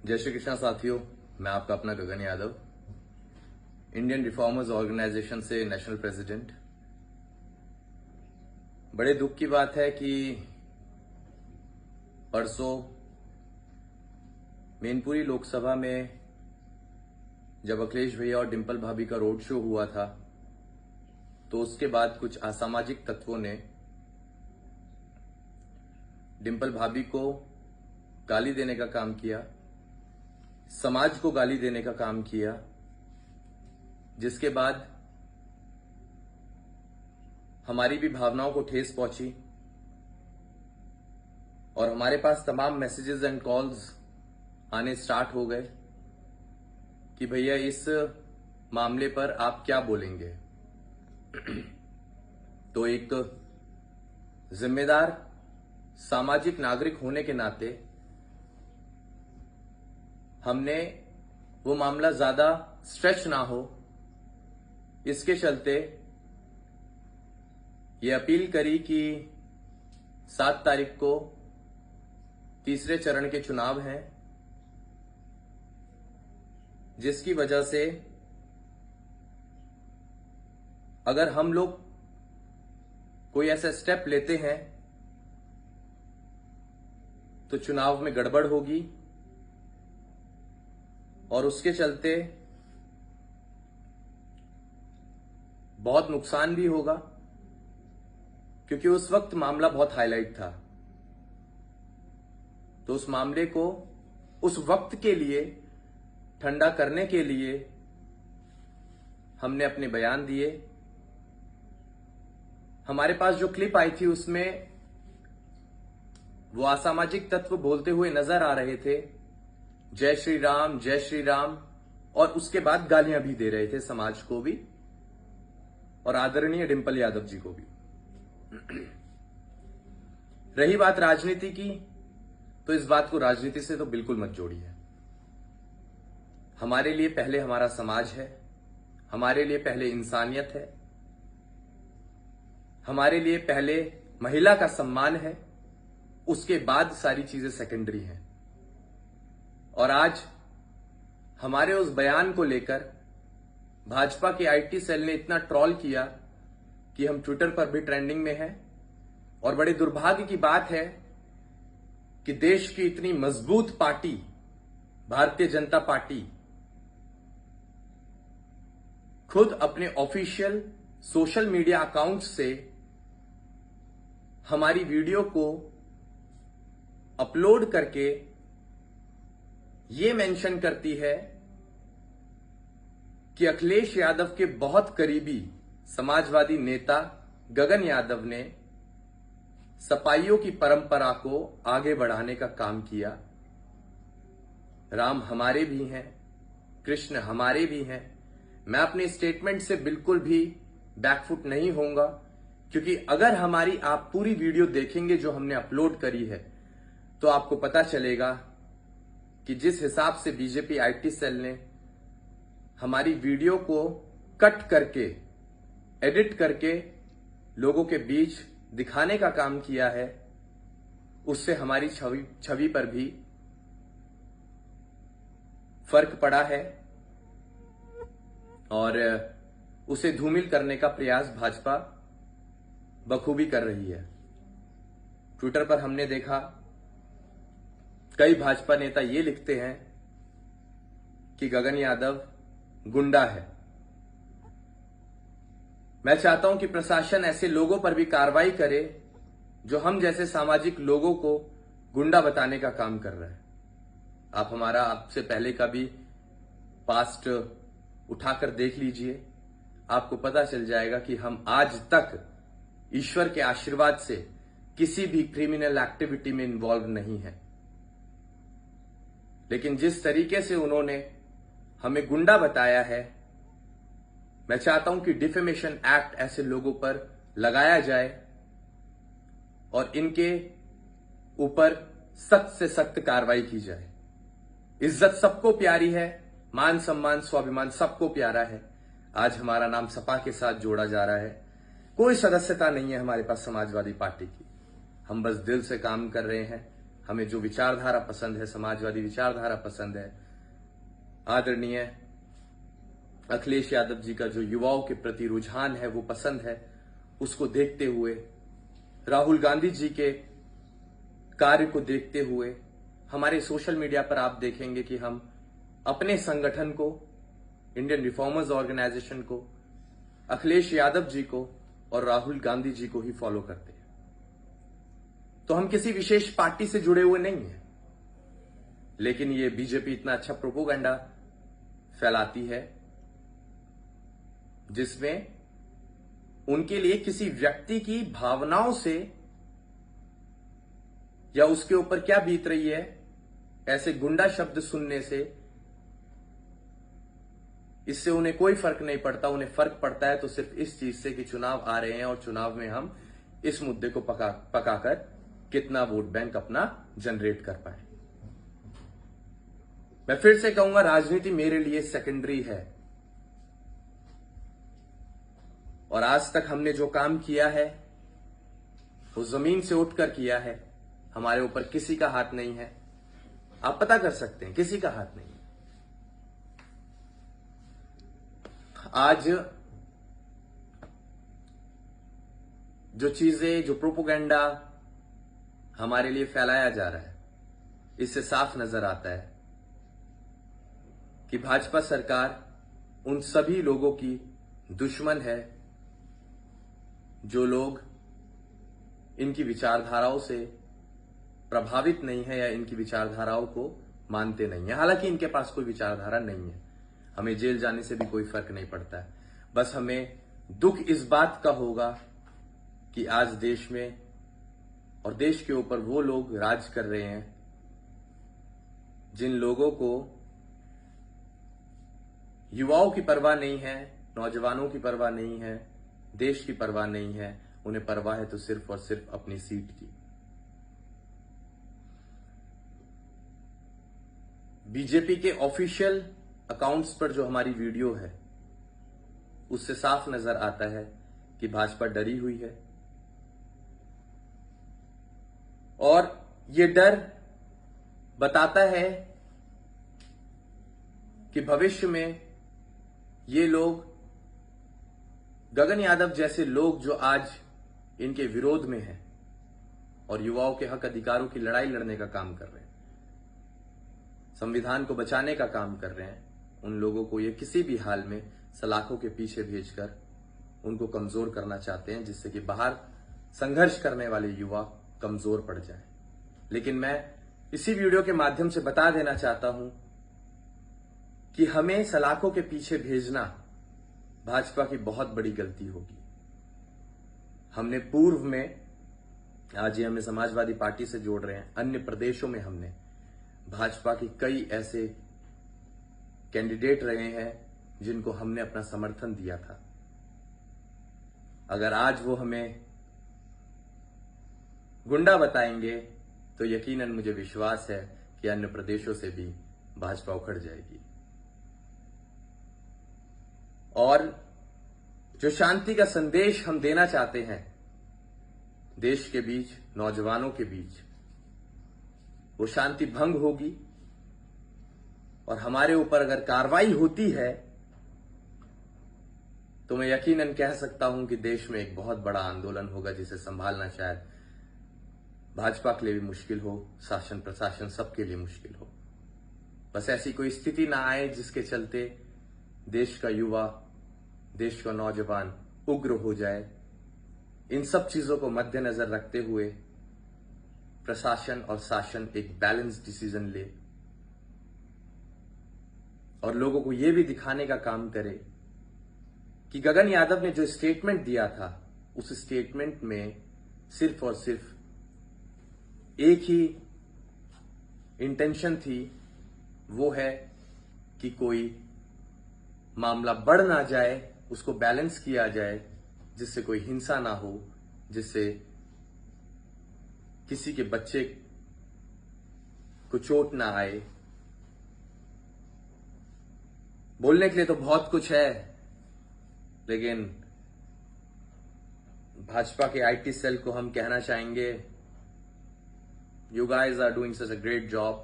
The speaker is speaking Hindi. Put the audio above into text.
जय श्री कृष्णा साथियों, मैं आपका अपना गगन यादव, इंडियन रिफॉर्मर्स ऑर्गेनाइजेशन से नेशनल प्रेसिडेंट। बड़े दुख की बात है कि परसों मैनपुरी लोकसभा में जब अखिलेश भैया और डिंपल भाभी का रोड शो हुआ था, तो उसके बाद कुछ असामाजिक तत्वों ने डिंपल भाभी को गाली देने का काम किया, समाज को गाली देने का काम किया, जिसके बाद हमारी भी भावनाओं को ठेस पहुंची और हमारे पास तमाम मैसेजेस एंड कॉल्स आने स्टार्ट हो गए कि भैया इस मामले पर आप क्या बोलेंगे। तो एक जिम्मेदार सामाजिक नागरिक होने के नाते हमने वो मामला ज्यादा स्ट्रेच ना हो, इसके चलते ये अपील करी कि 7 तारीख को तीसरे चरण के चुनाव हैं, जिसकी वजह से अगर हम लोग कोई ऐसा स्टेप लेते हैं तो चुनाव में गड़बड़ होगी और उसके चलते बहुत नुकसान भी होगा, क्योंकि उस वक्त मामला बहुत हाईलाइट था। तो उस मामले को उस वक्त के लिए ठंडा करने के लिए हमने अपने बयान दिए। हमारे पास जो क्लिप आई थी उसमें वो असामाजिक तत्व बोलते हुए नजर आ रहे थे, जय श्री राम, और उसके बाद गालियां भी दे रहे थे समाज को भी और आदरणीय डिंपल यादव जी को भी। रही बात राजनीति की, तो इस बात को राजनीति से तो बिल्कुल मत जोड़िए। हमारे लिए पहले हमारा समाज है, हमारे लिए पहले इंसानियत है, हमारे लिए पहले महिला का सम्मान है, उसके बाद सारी चीजें सेकेंडरी हैं। और आज हमारे उस बयान को लेकर भाजपा के आईटी सेल ने इतना ट्रोल किया कि हम ट्विटर पर भी ट्रेंडिंग में हैं। और बड़े दुर्भाग्य की बात है कि देश की इतनी मजबूत पार्टी भारतीय जनता पार्टी खुद अपने ऑफिशियल सोशल मीडिया अकाउंट से हमारी वीडियो को अपलोड करके ये मेंशन करती है कि अखिलेश यादव के बहुत करीबी समाजवादी नेता गगन यादव ने सपाइयों की परंपरा को आगे बढ़ाने का काम किया। राम हमारे भी हैं, कृष्ण हमारे भी हैं। मैं अपने स्टेटमेंट से बिल्कुल भी बैकफुट नहीं होऊंगा, क्योंकि अगर हमारी आप पूरी वीडियो देखेंगे जो हमने अपलोड करी है, तो आपको पता चलेगा कि जिस हिसाब से बीजेपी आईटी सेल ने हमारी वीडियो को कट करके, एडिट करके लोगों के बीच दिखाने का काम किया है, उससे हमारी छवि पर भी फर्क पड़ा है और उसे धूमिल करने का प्रयास भाजपा बखूबी कर रही है। ट्विटर पर हमने देखा कई भाजपा नेता ये लिखते हैं कि गगन यादव गुंडा है। मैं चाहता हूं कि प्रशासन ऐसे लोगों पर भी कार्रवाई करे जो हम जैसे सामाजिक लोगों को गुंडा बताने का काम कर रहे हैं। आप हमारा आपसे पहले का भी पास्ट उठाकर देख लीजिए, आपको पता चल जाएगा कि हम आज तक ईश्वर के आशीर्वाद से किसी भी क्रिमिनल एक्टिविटी में इन्वॉल्व नहीं है। लेकिन जिस तरीके से उन्होंने हमें गुंडा बताया है, मैं चाहता हूं कि डिफेमेशन एक्ट ऐसे लोगों पर लगाया जाए और इनके ऊपर सख्त से सख्त कार्रवाई की जाए। इज्जत सबको प्यारी है, मान सम्मान स्वाभिमान सबको प्यारा है। आज हमारा नाम सपा के साथ जोड़ा जा रहा है। कोई सदस्यता नहीं है हमारे पास समाजवादी पार्टी की। हम बस दिल से काम कर रहे हैं, हमें जो विचारधारा पसंद है, समाजवादी विचारधारा पसंद है, आदरणीय अखिलेश यादव जी का जो युवाओं के प्रति रुझान है वो पसंद है, उसको देखते हुए, राहुल गांधी जी के कार्य को देखते हुए हमारे सोशल मीडिया पर आप देखेंगे कि हम अपने संगठन को, इंडियन रिफॉर्मर्स ऑर्गेनाइजेशन को, अखिलेश यादव जी को और राहुल गांधी जी को ही फॉलो करते हैं। तो हम किसी विशेष पार्टी से जुड़े हुए नहीं हैं, लेकिन ये बीजेपी इतना अच्छा प्रोपोगंडा फैलाती है जिसमें उनके लिए किसी व्यक्ति की भावनाओं से या उसके ऊपर क्या बीत रही है, ऐसे गुंडा शब्द सुनने से इससे उन्हें कोई फर्क नहीं पड़ता। उन्हें फर्क पड़ता है तो सिर्फ इस चीज से कि चुनाव आ रहे हैं और चुनाव में हम इस मुद्दे को पकाकर कितना वोट बैंक अपना जनरेट कर पाए। मैं फिर से कहूंगा, राजनीति मेरे लिए सेकेंडरी है और आज तक हमने जो काम किया है वो जमीन से उठकर किया है। हमारे ऊपर किसी का हाथ नहीं है, आप पता कर सकते हैं, किसी का हाथ नहीं है। आज जो चीजें, जो प्रोपोगंडा हमारे लिए फैलाया जा रहा है, इससे साफ नजर आता है कि भाजपा सरकार उन सभी लोगों की दुश्मन है जो लोग इनकी विचारधाराओं से प्रभावित नहीं है या इनकी विचारधाराओं को मानते नहीं है। हालांकि इनके पास कोई विचारधारा नहीं है, हमें जेल जाने से भी कोई फर्क नहीं पड़ता है। बस हमें दुख इस बात का होगा कि आज देश में और देश के ऊपर वो लोग राज कर रहे हैं जिन लोगों को युवाओं की परवाह नहीं है, नौजवानों की परवाह नहीं है, देश की परवाह नहीं है। उन्हें परवाह है तो सिर्फ और सिर्फ अपनी सीट की। बीजेपी के ऑफिशियल अकाउंट्स पर जो हमारी वीडियो है उससे साफ नजर आता है कि भाजपा डरी हुई है और ये डर बताता है कि भविष्य में ये लोग, गगन यादव जैसे लोग जो आज इनके विरोध में हैं और युवाओं के हक अधिकारों की लड़ाई लड़ने का काम कर रहे हैं, संविधान को बचाने का काम कर रहे हैं, उन लोगों को ये किसी भी हाल में सलाखों के पीछे भेजकर उनको कमजोर करना चाहते हैं, जिससे कि बाहर संघर्ष करने वाले युवा कमजोर पड़ जाए। लेकिन मैं इसी वीडियो के माध्यम से बता देना चाहता हूं कि हमें सलाखों के पीछे भेजना भाजपा की बहुत बड़ी गलती होगी। हमने पूर्व में, आज ये हमें समाजवादी पार्टी से जोड़ रहे हैं, अन्य प्रदेशों में हमने भाजपा की कई ऐसे कैंडिडेट रहे हैं जिनको हमने अपना समर्थन दिया था। अगर आज वो हमें गुंडा बताएंगे तो यकीनन मुझे विश्वास है कि अन्य प्रदेशों से भी भाजपा उखड़ जाएगी। और जो शांति का संदेश हम देना चाहते हैं देश के बीच, नौजवानों के बीच, वो शांति भंग होगी और हमारे ऊपर अगर कार्रवाई होती है तो मैं यकीनन कह सकता हूं कि देश में एक बहुत बड़ा आंदोलन होगा जिसे संभालना शायद भाजपा के लिए भी मुश्किल हो, शासन प्रशासन सबके लिए मुश्किल हो। बस ऐसी कोई स्थिति ना आए जिसके चलते देश का युवा, देश का नौजवान उग्र हो जाए। इन सब चीजों को मद्देनजर रखते हुए प्रशासन और शासन एक बैलेंस डिसीजन ले और लोगों को यह भी दिखाने का काम करे कि गगन यादव ने जो स्टेटमेंट दिया था उस स्टेटमेंट में सिर्फ और सिर्फ एक ही इंटेंशन थी, वो है कि कोई मामला बढ़ ना जाए, उसको बैलेंस किया जाए, जिससे कोई हिंसा ना हो, जिससे किसी के बच्चे को चोट ना आए। बोलने के लिए तो बहुत कुछ है, लेकिन भाजपा के आईटी सेल को हम कहना चाहेंगे, You guys are doing such a great job.